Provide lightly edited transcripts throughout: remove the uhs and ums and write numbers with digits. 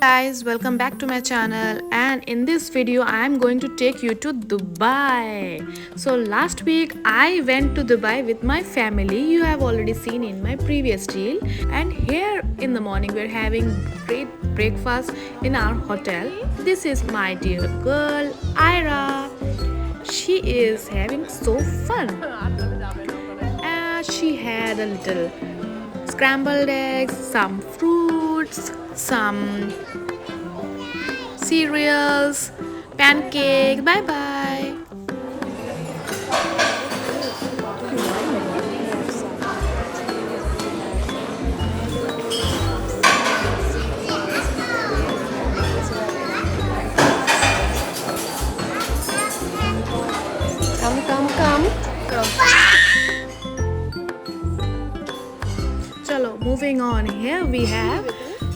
guys, welcome back to my channel, and in this video I am going to take you to Dubai. So last week I went to Dubai with my family. You have already seen in my previous reel, and here in the morning we're having great breakfast in our hotel. This is my dear girl Ira. She is having so fun. She had a little scrambled eggs, some fruits, some cereals, pancakes. Bye bye. Come. Chalo, moving on. Here we have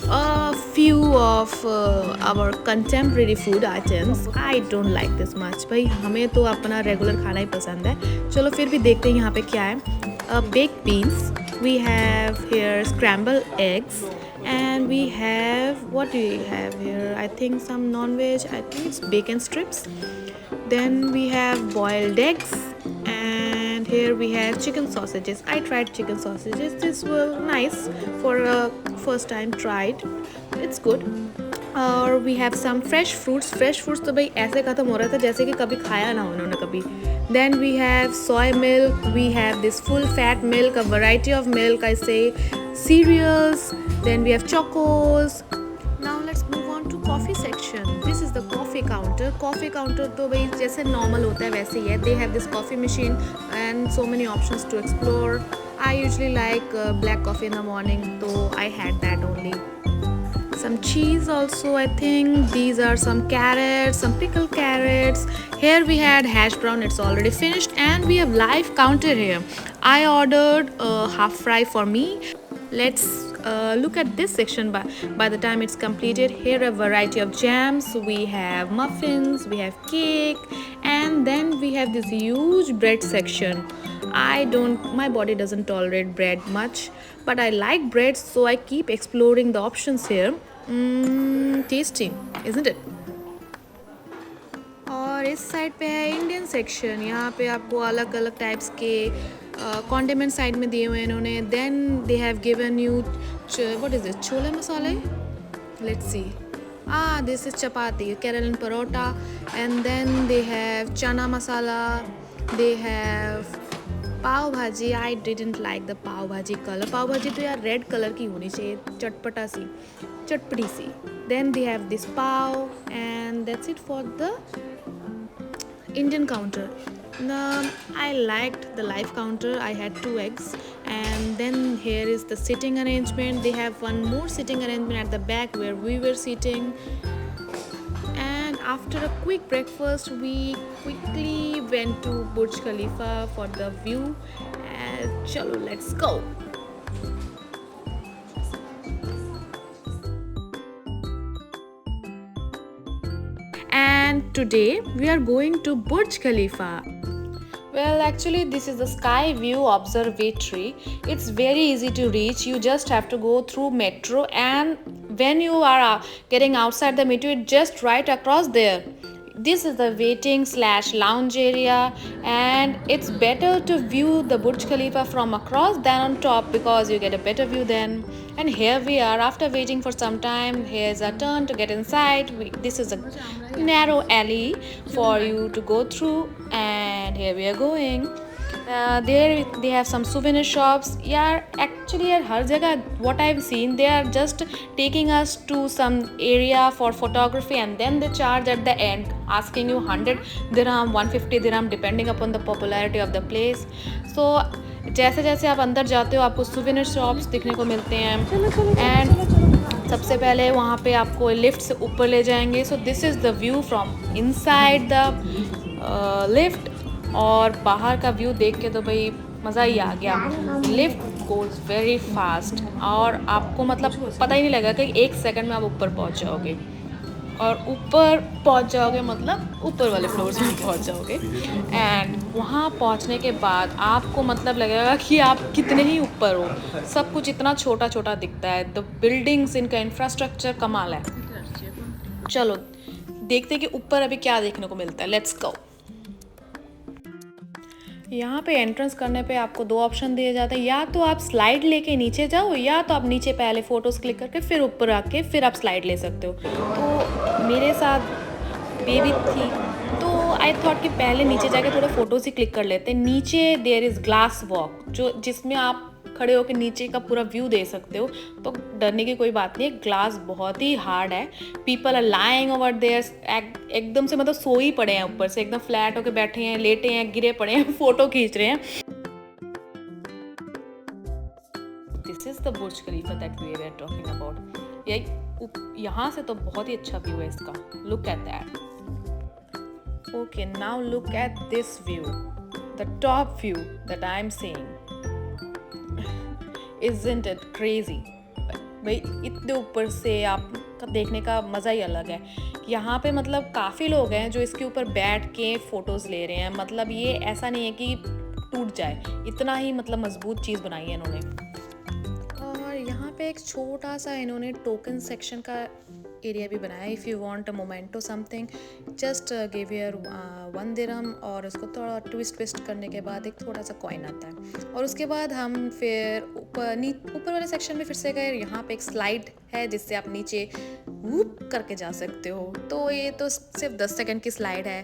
a few of our contemporary food items. I don't like this much. भाई हमें तो अपना regular खाना ही पसंद है. चलो फिर भी देखते हैं यहाँ पे क्या है. Baked beans. We have here scrambled eggs. And we have, what do we have here? I think some non-veg. I think it's bacon strips. Then we have boiled eggs, and here we have chicken sausages. I tried chicken sausages. This was nice for a first time tried. It's good. और we have some fresh fruits. Fresh fruits तो भाई ऐसे ख़त्म हो रहा था जैसे कि कभी खाया ना हो उन्होंने कभी. Then we have soy milk. We have this full fat milk, a variety of milk. I say cereals. Then we have chocos. Now let's move on to coffee section. This is the coffee counter. Coffee counter तो भाई जैसे normal होता है वैसे ही है. They have this coffee machine and so many options to explore. I usually like black coffee in the morning, so I had that only. Some cheese also, I think. These are some carrots, some pickled carrots. Here we had hash brown. It's already finished, and we have live counter here. I ordered a half fry for me. Let's look at this section by the time it's completed. Here a variety of jams. We have muffins, we have cake, and then we have this huge bread section. My body doesn't tolerate bread much, but I like bread, so I keep exploring the options here. Tasty, isn't it? और इस side पे है Indian section. यहाँ पे आपको अलग अलग types के कॉन्डिमेंट साइड में दिए हुए हैं इन्होंने. Then they have given you what is it, chole masale. Let's see. This is chapati, Keralan parotta. And then they have chana masala. They have pav bhaji. I didn't like the pav bhaji colour. पाव भाजी तो यार रेड कलर की होनी चाहिए, चटपटी सी. Then they have this pav, and that's it for the Indian counter. I liked the live counter. I had 2 eggs, and then here is the sitting arrangement. They have one more sitting arrangement at the back where we were sitting. And after a quick breakfast, we quickly went to Burj Khalifa for the view. Chalo, let's go. And today we are going to Burj Khalifa. Well, actually this is the sky view observatory. It's very easy to reach. You just have to go through metro, and when you are getting outside the metro, it's just right across there. This is the waiting / lounge area, and it's better to view the Burj Khalifa from across than on top because you get a better view then. And here we are after waiting for some time. Here's our turn to get inside. This is a narrow alley for you to go through, and here we are going. There they have some souvenir shops. Yeah, actually at har jagah what I've seen, they are just taking us to some area for photography, and then they charge at the end, asking you 100 dirham, 150 dirham depending upon the popularity of the place. So जैसे जैसे आप अंदर जाते हो आपको souvenir shops दिखने को मिलते हैं. एंड सबसे पहले वहाँ पे आपको लिफ्ट से ऊपर ले जाएंगे. So this is the view from inside the lift. और बाहर का व्यू देख के तो भाई मज़ा ही आ गया. लिफ्ट गोज़ वेरी फास्ट, और आपको मतलब पता ही नहीं लगेगा कि 1 सेकंड में आप ऊपर पहुंच जाओगे. और ऊपर पहुंच जाओगे मतलब ऊपर वाले फ्लोर्स में पहुंच जाओगे. एंड वहाँ पहुँचने के बाद आपको मतलब लगेगा कि आप कितने ही ऊपर हो. सब कुछ इतना छोटा छोटा दिखता है. द बिल्डिंग्स, इनका इंफ्रास्ट्रक्चर कमाल है. चलो देखते हैं कि ऊपर अभी क्या देखने को मिलता है। Let's go. यहाँ पे एंट्रेंस करने पे आपको दो ऑप्शन दिए जाते हैं, या तो आप स्लाइड लेके नीचे जाओ, या तो आप नीचे पहले फ़ोटोज़ क्लिक करके फिर ऊपर आके फिर आप स्लाइड ले सकते हो। तो मेरे साथ बेबी थी तो आई थॉट कि पहले नीचे जाके थोड़े फ़ोटोज़ ही क्लिक कर लेते हैं। नीचे देयर इज़ ग्लास वॉक, जो जिसमें आप खड़े होकर नीचे का पूरा व्यू दे सकते हो, तो डरने की कोई बात नहीं है। ग्लास बहुत ही हार्ड है। People are lying over there, एकदम से मतलब सो ही पड़े हैं, ऊपर से एकदम फ्लैट होकर बैठे हैं, लेटे हैं, गिरे पड़े हैं, फ़ोटो खींच रहे हैं। This is the Burj Khalifa that we are talking about. यहाँ से तो बहुत ही अच्छा व्यू है इसका। Look at that. Okay, now look at this view, the top view that I'm seeing. Isn't it crazy? भाई इतने ऊपर से आपका देखने का मज़ा ही अलग है। यहाँ पे मतलब काफ़ी लोग हैं जो इसके ऊपर बैठ के फ़ोटोज़ ले रहे हैं। मतलब ये ऐसा नहीं है कि टूट जाए, इतना ही मतलब मजबूत चीज़ बनाई है इन्होंने। और यहाँ पे एक छोटा सा इन्होंने टोकन सेक्शन का एरिया भी बनाया। If you want a memento something, just give your 1 दिरहम, और उसको थोड़ा ट्विस्ट करने के बाद एक थोड़ा सा कॉइन आता है। और उसके बाद हम फिर ऊपर वाले सेक्शन में फिर से गए। यहाँ पे एक स्लाइड है जिससे आप नीचे वूप करके जा सकते हो। तो ये तो सिर्फ 10 सेकंड की स्लाइड है,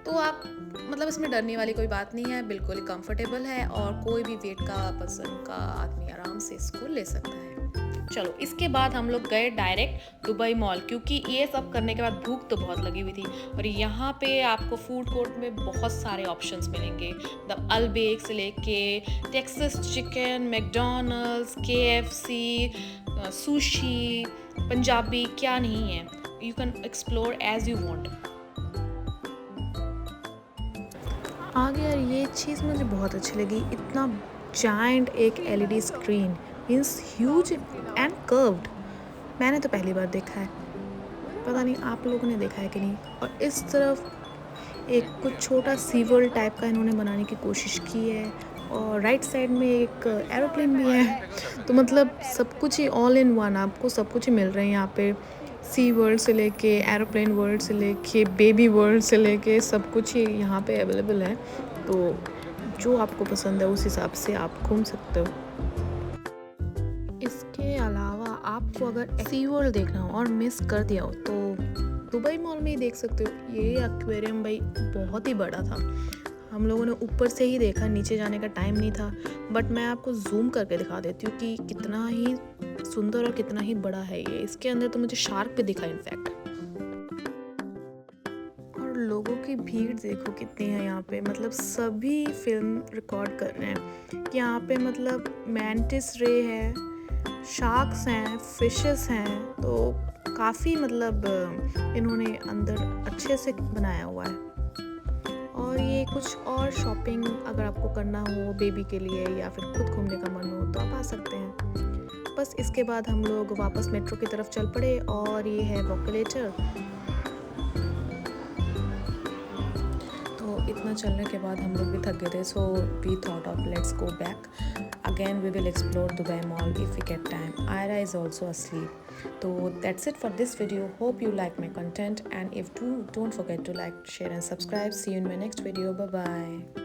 तो आप मतलब इसमें डरने वाली कोई बात नहीं है, बिल्कुल ही कंफर्टेबल है और कोई भी वेट का पर्सन का आदमी आराम से इसको ले सकता है। चलो इसके बाद हम लोग गए डायरेक्ट दुबई मॉल, क्योंकि ये सब करने के बाद भूख तो बहुत लगी हुई थी। और यहाँ पे आपको फूड कोर्ट में बहुत सारे ऑप्शंस मिलेंगे, द अलबेक से लेके Texas chicken, McDonald's, KFC, sushi, Punjabi, क्या नहीं है। You can explore as you want. आगे यार ये चीज़ मुझे बहुत अच्छी लगी, इतना जायंट एक LED screen, means huge and curved. मैंने तो पहली बार देखा है, पता नहीं आप लोगों ने देखा है कि नहीं। और इस तरफ एक कुछ छोटा सी वर्ल्ड टाइप का इन्होंने बनाने की कोशिश की है, और राइट साइड में एक एरोप्लेन भी है। तो मतलब सब कुछ ही ऑल इन वन, आपको सब कुछ ही मिल रहे हैं यहाँ पे। सी वर्ल्ड से लेके एरोप्लेन वर्ल्ड से लेके बेबी वर्ल्ड से लेके सब कुछ ही यहाँ पे अवेलेबल है। तो जो आपको पसंद है उस हिसाब से आप घूम सकते हो। इसके अलावा आपको अगर सी वर्ल्ड देखना हो और मिस कर दिया हो तो दुबई मॉल में ही देख सकते हो। ये एक्वेरियम भाई बहुत ही बड़ा था, हम लोगों ने ऊपर से ही देखा, नीचे जाने का टाइम नहीं था। बट मैं आपको जूम करके दिखा देती हूँ कि कितना ही सुंदर और कितना ही बड़ा है ये। इसके अंदर तो मुझे शार्क भी दिखा इनफैक्ट। और लोगों की भीड़ देखो कितनी है यहाँ पे, मतलब सभी फिल्म रिकॉर्ड कर रहे हैं। यहाँ पे मतलब मैंटिस रे है, शार्क्स हैं, फिशेस हैं, तो काफ़ी मतलब इन्होंने अंदर अच्छे से बनाया हुआ है। और ये कुछ और शॉपिंग अगर आपको करना हो बेबी के लिए या फिर खुद घूमने का मन हो तो आप आ सकते हैं। बस इसके बाद हम लोग वापस मेट्रो की तरफ चल पड़े, और ये है वॉकलेटर। तो इतना चलने के बाद हम लोग भी थक गए थे, so we thought of let's go back again. We will explore Dubai Mall if we get time. Ira is also asleep. So that's it for this video. Hope you like my content, and if do, don't forget to like, share and subscribe. See you in my next video. Bye bye.